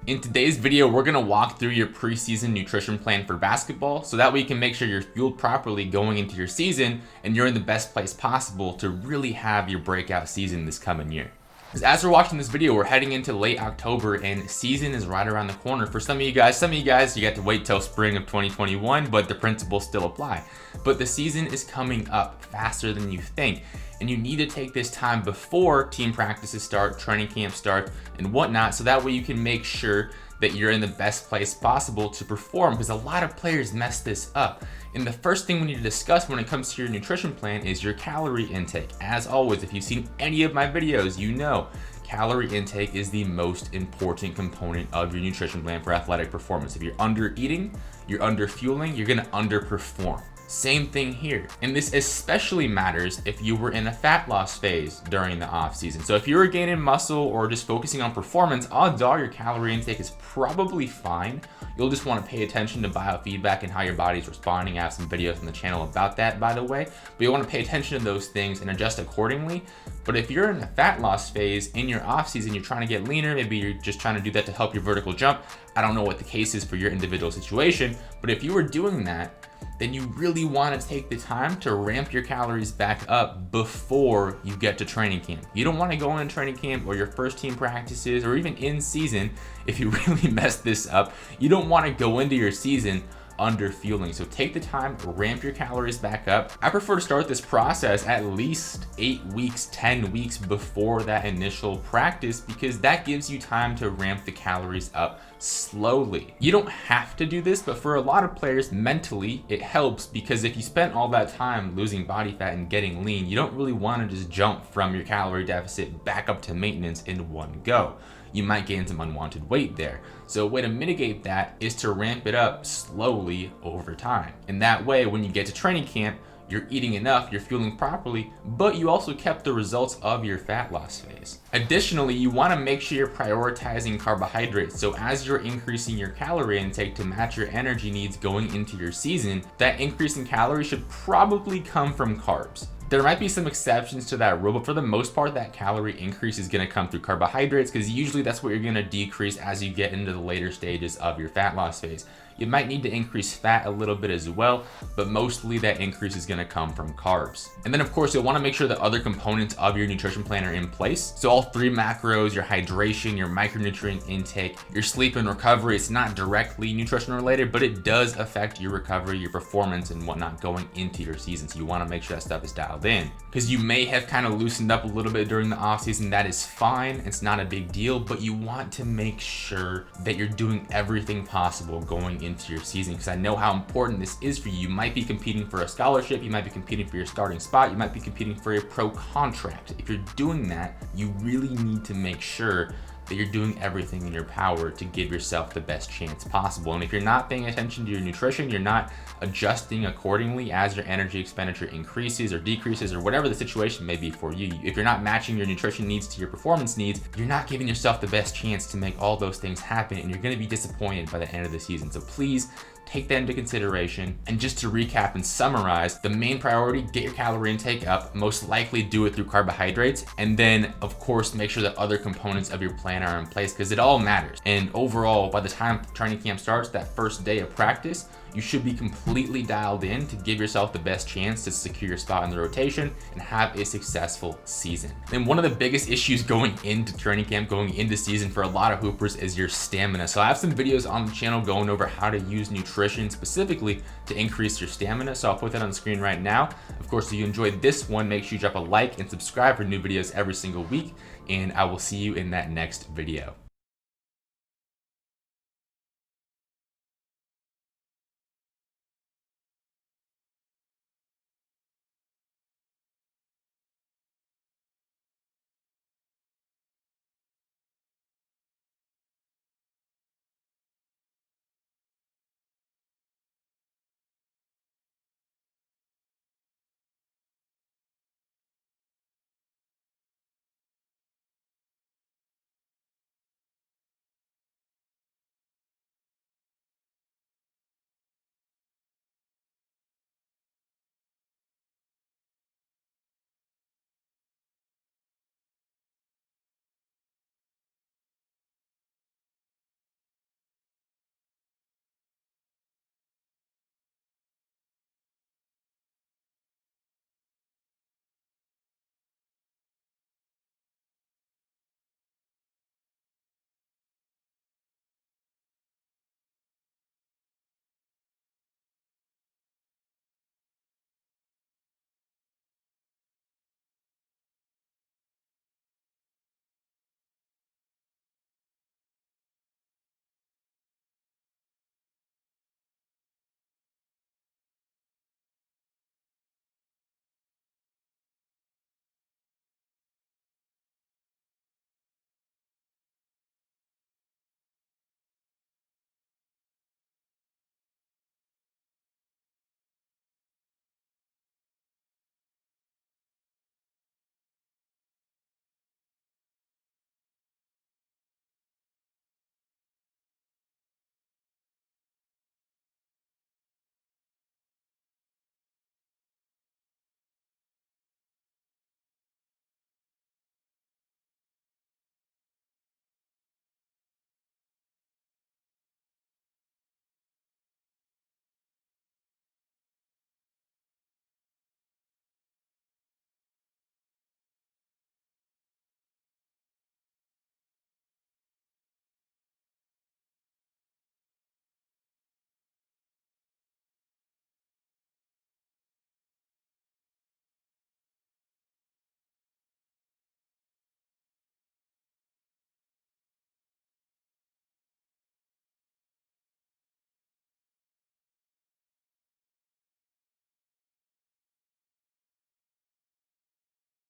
In today's video, we're gonna walk through your preseason nutrition plan for basketball so that way you can make sure you're fueled properly going into your season and you're in the best place possible to really have your breakout season this coming year. Because as we're watching this video, we're heading into late October and season is right around the corner. For some of you guys, you got to wait till spring of 2021, but the principles still apply. But the season is coming up faster than you think. And you need to take this time before team practices start, training camp start, and whatnot, so that way you can make sure that you're in the best place possible to perform, because a lot of players mess this up. And the first thing we need to discuss when it comes to your nutrition plan is your calorie intake. As always, if you've seen any of my videos, you know calorie intake is the most important component of your nutrition plan for athletic performance. If you're under eating, you're under fueling, you're gonna underperform. Same thing here. And this especially matters if you were in a fat loss phase during the off season. So if you were gaining muscle or just focusing on performance, odds are your calorie intake is probably fine. You'll just want to pay attention to biofeedback and how your body's responding. I have some videos on the channel about that, by the way. But you want to pay attention to those things and adjust accordingly. But if you're in a fat loss phase in your off season, you're trying to get leaner, maybe you're just trying to do that to help your vertical jump. I don't know what the case is for your individual situation, but if you were doing that, then you really want to take the time to ramp your calories back up before you get to training camp. You don't want to go into training camp or your first team practices or even in season. If you really mess this up, you don't want to go into your season under fueling. So take the time to ramp your calories back up. I prefer to start this process at least 8 weeks, 10 weeks before that initial practice, because that gives you time to ramp the calories up slowly. You don't have to do this, but for a lot of players, mentally, it helps, because if you spent all that time losing body fat and getting lean, you don't really want to just jump from your calorie deficit back up to maintenance in one go. You might gain some unwanted weight there. So a way to mitigate that is to ramp it up slowly over time. And that way, when you get to training camp, you're eating enough, you're fueling properly, but you also kept the results of your fat loss phase. Additionally, you want to make sure you're prioritizing carbohydrates. So as you're increasing your calorie intake to match your energy needs going into your season, that increase in calories should probably come from carbs. There might be some exceptions to that rule, but for the most part, that calorie increase is going to come through carbohydrates, because usually that's what you're going to decrease as you get into the later stages of your fat loss phase. You might need to increase fat a little bit as well, but mostly that increase is going to come from carbs. And then of course, you'll want to make sure that other components of your nutrition plan are in place. So all 3 macros, your hydration, your micronutrient intake, your sleep and recovery. It's not directly nutrition related, but it does affect your recovery, your performance and whatnot going into your season. So you want to make sure that stuff is dialed in, because you may have kind of loosened up a little bit during the off season. That is fine. It's not a big deal, but you want to make sure that you're doing everything possible going into your season, because I know how important this is for you. You might be competing for a scholarship, you might be competing for your starting spot, you might be competing for a pro contract. If you're doing that, you really need to make sure that you're doing everything in your power to give yourself the best chance possible. And if you're not paying attention to your nutrition, you're not adjusting accordingly as your energy expenditure increases or decreases or whatever the situation may be for you. If you're not matching your nutrition needs to your performance needs, you're not giving yourself the best chance to make all those things happen, and you're going to be disappointed by the end of the season. So please take that into consideration. And just to recap and summarize, the main priority, get your calorie intake up, most likely do it through carbohydrates. And then of course, make sure that other components of your plan are in place, because it all matters. And overall, by the time training camp starts, that first day of practice, you should be completely dialed in to give yourself the best chance to secure your spot in the rotation and have a successful season. And one of the biggest issues going into training camp, going into season for a lot of hoopers is your stamina. So I have some videos on the channel going over how to use nutrition specifically to increase your stamina. So I'll put that on the screen right now. Of course, if you enjoyed this one, make sure you drop a like and subscribe for new videos every single week. And I will see you in that next video.